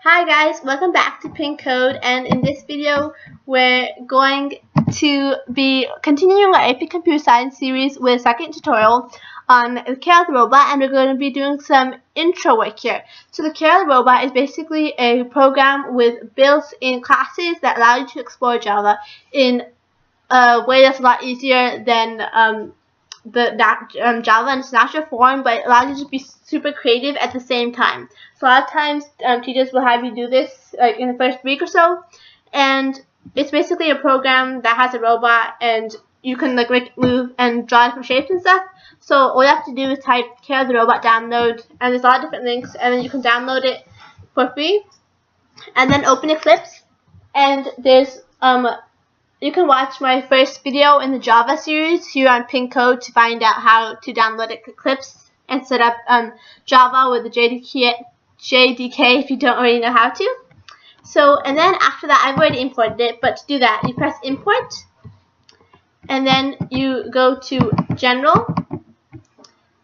Hi guys, welcome back to Pink Code, and in this video we're going to be continuing our AP Computer Science series with a second tutorial on the Karel the Robot, and we're going to be doing some intro work here. So the Karel the Robot is basically a program with built-in classes that allow you to explore Java in a way that's a lot easier than Java in its natural form, but it allows you to be super creative at the same time. So a lot of times teachers will have you do this like in the first week or so, and it's basically a program that has a robot and you can like make it move and draw different shapes and stuff. So all you have to do is type Karel the Robot download, and there's a lot of different links, and then you can download it for free and then open Eclipse, and there's you can watch my first video in the Java series here on Pink Code to find out how to download Eclipse and set up Java with the JDK if you don't already know how to. So, and then after that, I've already imported it, but to do that, you press import, and then you go to general,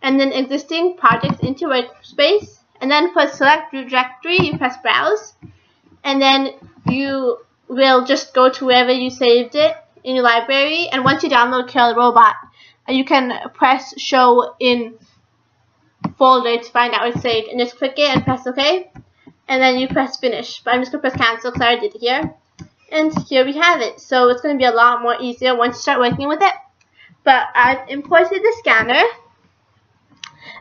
and then existing projects into workspace, and then for select directory, you press browse, and then you will just go to wherever you saved it in your library, and once you download Karel the Robot, you can press show in folder to find out where it's saved, and just click it and press OK, and then you press finish. But I'm just going to press cancel because I already did it here, and here we have it. So it's going to be a lot more easier once you start working with it. But I've imported the scanner,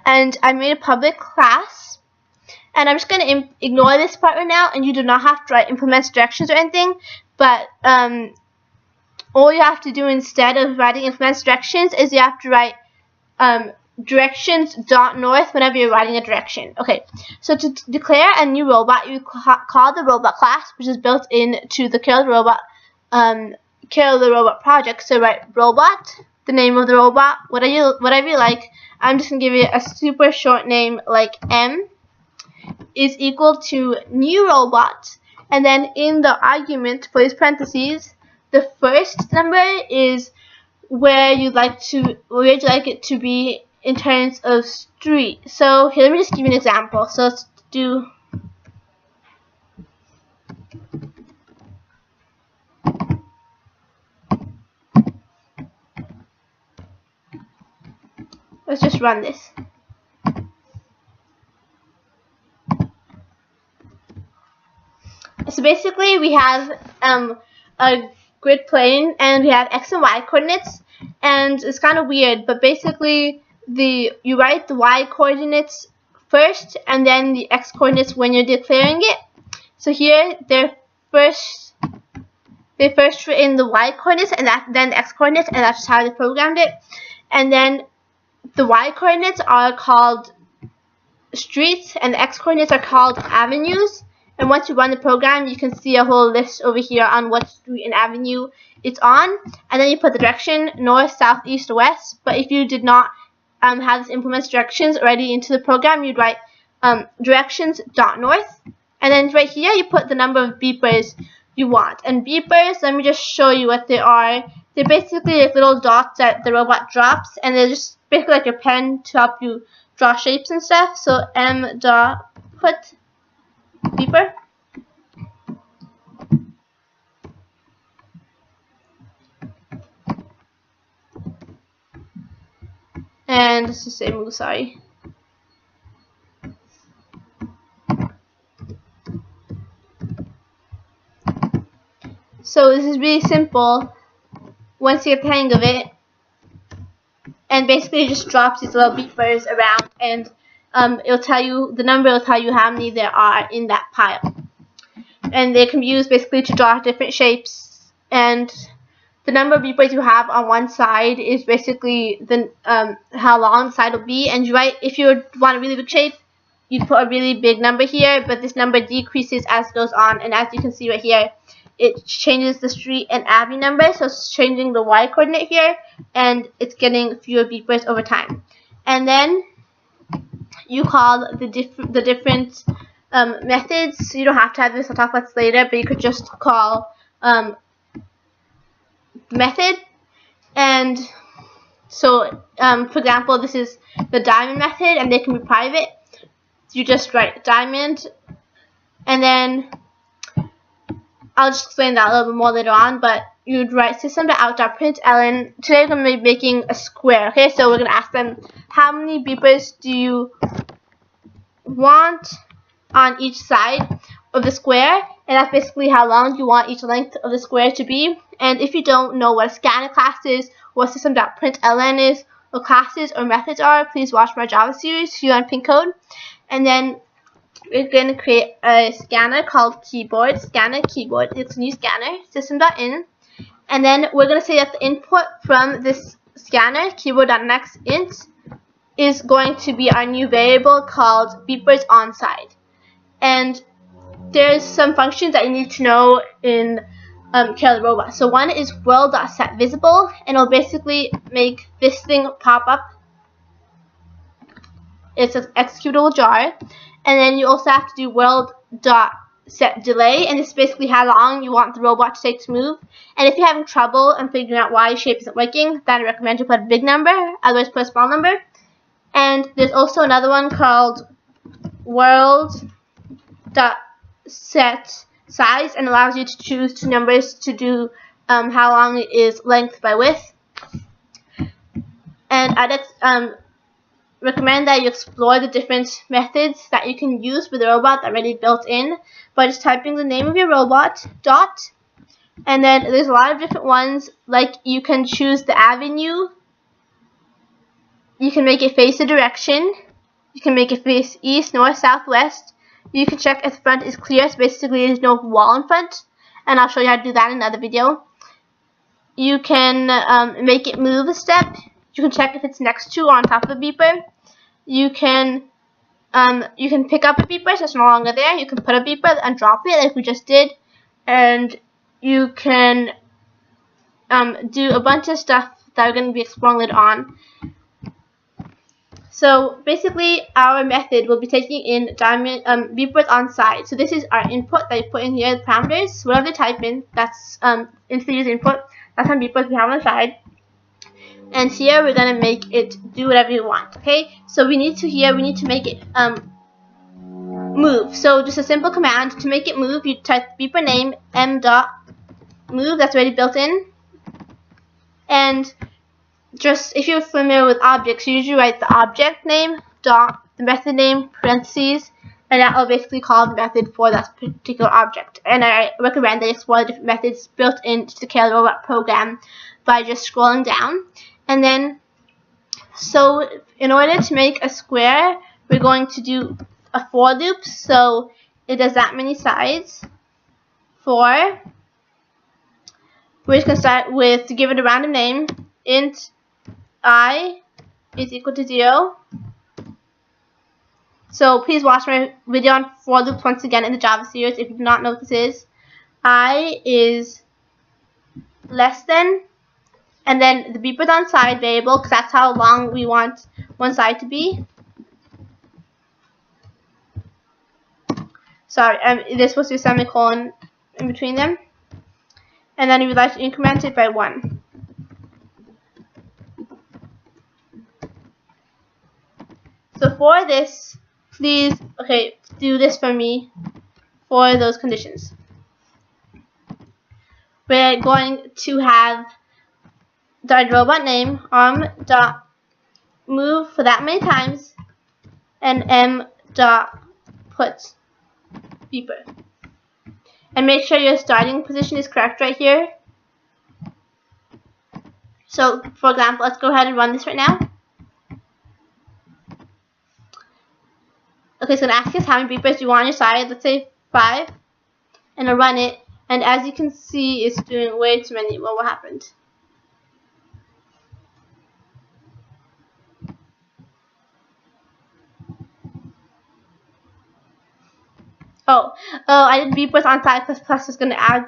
and I made a public class, and I'm just going to ignore this part right now, and you do not have to write implement directions or anything, but all you have to do instead of writing implement directions is you have to write directions.north whenever you're writing a direction. Okay, so to declare a new robot, you call the robot class, which is built into the Karel the Robot project. So write robot, the name of the robot, whatever you like. I'm just going to give it a super short name like M is equal to new robot, and then in the argument for these parentheses, the first number is where you'd like it to be in terms of street. So here, let me just give you an example. So let's just run this. So basically we have a grid plane, and we have x and y coordinates, and it's kind of weird, but basically you write the y coordinates first and then the x coordinates when you're declaring it. So here they first written the y coordinates and then the x coordinates, and that's just how they programmed it. And then the y coordinates are called streets and the x coordinates are called avenues. And once you run the program, you can see a whole list over here on what street and avenue it's on. And then you put the direction north, south, east, or west. But if you did not have this implement directions already into the program, you'd write directions.north. And then right here, you put the number of beepers you want. And beepers, let me just show you what they are. They're basically like little dots that the robot drops. And they're just basically like your pen to help you draw shapes and stuff. So m.put beeper. And let's just say move, sorry. So this is really simple once you get the hang of it, and basically it just drops these little beepers around, and it'll tell you the number, will tell you how many there are in that pile, and they can be used basically to draw different shapes. And the number of beepers you have on one side is basically the how long the side will be. And you write, if you want a really big shape, you'd put a really big number here, but this number decreases as it goes on. And as you can see right here, it changes the street and avenue number, so it's changing the y coordinate here, and it's getting fewer beepers over time. And then you call the different methods. You don't have to have this, I'll talk about this later, but you could just call the method. And so for example, this is the diamond method, and they can be private. You just write diamond And then I'll just explain that a little bit more later on, but you'd write system.out.println. Today we're going to be making a square, okay? So we're going to ask them, how many beepers do you want on each side of the square? And that's basically how long you want each length of the square to be. And if you don't know what a scanner class is, what system.println is, what classes or methods are, please watch my Java series here on Pink Code. And then we're going to create a scanner called keyboard, scanner keyboard. It's a new scanner, system.in. And then we're going to say that the input from this scanner, keyboard.nextInt, is going to be our new variable called beepers onside. And there's some functions that you need to know in Karel the Robot. So one is world.setVisible, and it'll basically make this thing pop up. It's an executable jar. And then you also have to do world.setDelay, and this is basically how long you want the robot to take to move. And if you're having trouble and figuring out why your shape isn't working, then I recommend you put a big number, otherwise put a small number. And there's also another one called world.setSize, and allows you to choose two numbers to do how long it is length by width. And I'd recommend that you explore the different methods that you can use with the robot that are already built in by just typing the name of your robot, and then there's a lot of different ones, like you can choose the avenue, you can make it face a direction, you can make it face east, north, south, west, you can check if the front is clear, so basically there's no wall in front, and I'll show you how to do that in another video. You can make it move a step. You can check if it's next to or on top of a beeper. You can pick up a beeper so it's no longer there. You can put a beeper and drop it like we just did. And you can do a bunch of stuff that are going to be explored later on. So basically our method will be taking in beepers on side. So this is our input that you put in here, the parameters. So whatever they type in, that's into the user input. That's how beepers we have on the side. And here we're gonna make it do whatever you want. Okay, so we need to make it move. So just a simple command to make it move. You type beeper name m.move. That's already built in. And just if you're familiar with objects, you usually write the object name dot the method name parentheses, and that will basically call the method for that particular object. And I recommend that you explore different methods built into the Karel the Robot program by just scrolling down. And then, so in order to make a square, we're going to do a for loop. So it does that many sides. For, we're just going to start with, to give it a random name, int I is equal to 0. So please watch my video on for loops once again in the Java series if you do not know what this is. I is less than, and then the beepers on side variable, because that's how long we want one side to be. Sorry, there's supposed to be a semicolon in between them. And then we would like to increment it by 1. So for this, please, do this for me for those conditions. We're going to have the robot name arm.move for that many times, and m.put beeper. And make sure your starting position is correct right here. So, for example, let's go ahead and run this right now. Okay, so it's going to ask us how many beepers you want on your side. Let's say 5. And I'll run it. And as you can see, it's doing way too many. Well, what happened? I did beepers on side plus is going to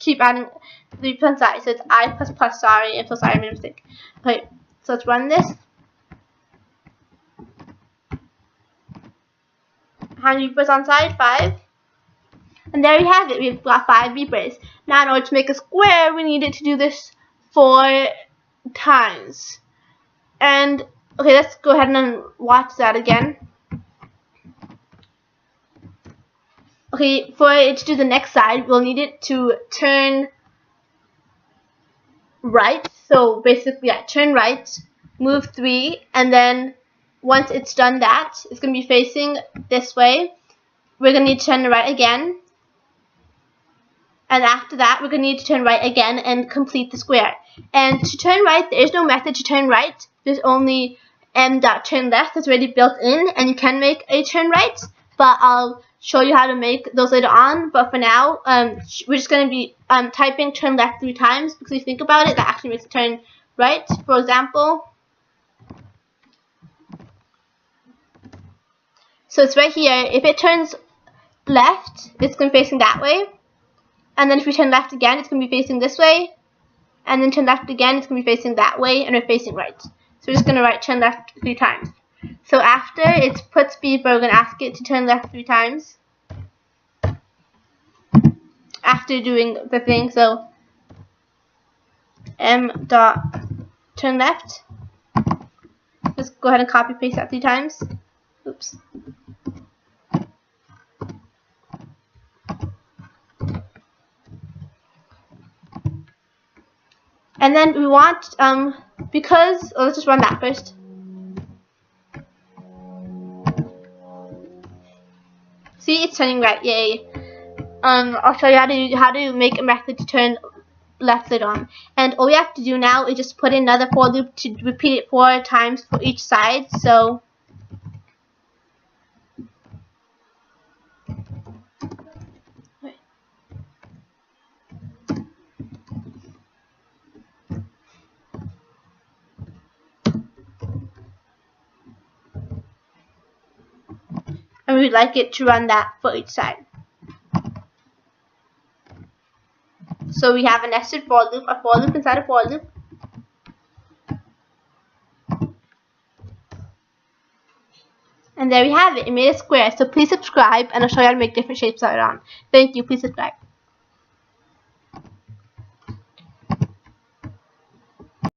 keep adding the beepers on side. So it's I plus, sorry. I'm so sorry, I made a mistake. Okay, so let's run this. How many beepers on side? 5. And there you have it. We've got 5 beepers. Now in order to make a square, we needed to do this 4 times. And, okay, let's go ahead and watch that again. Okay, for it to do the next side, we'll need it to turn right. So basically, yeah, turn right, move 3, and then once it's done that, it's going to be facing this way. We're going to need to turn right again. And after that, we're going to need to turn right again and complete the square. And to turn right, there is no method to turn right. There's only m.turn left that's already built in, and you can make a turn right. But I'll show you how to make those later on. But for now, we're just going to be typing turn left 3 times, because if you think about it, that actually makes it turn right. For example, so it's right here. If it turns left, it's going to be facing that way. And then if we turn left again, it's going to be facing this way. And then turn left again, it's going to be facing that way, and we're facing right. So we're just going to write turn left 3 times. So after it's put speed, we're going to ask it to turn left 3 times. After doing the thing, so m.turn left. Just go ahead and copy paste that 3 times. Oops. And then we want, because, let's just run that first. See, it's turning right, yay. I'll show you how to make a method to turn left later on. And all we have to do now is just put in another for loop to repeat it 4 times for each side. So and we'd like it to run that for each side. So we have a nested for loop, a for loop inside a for loop. And there we have it. It made a square. So please subscribe, and I'll show you how to make different shapes later on. Thank you. Please subscribe.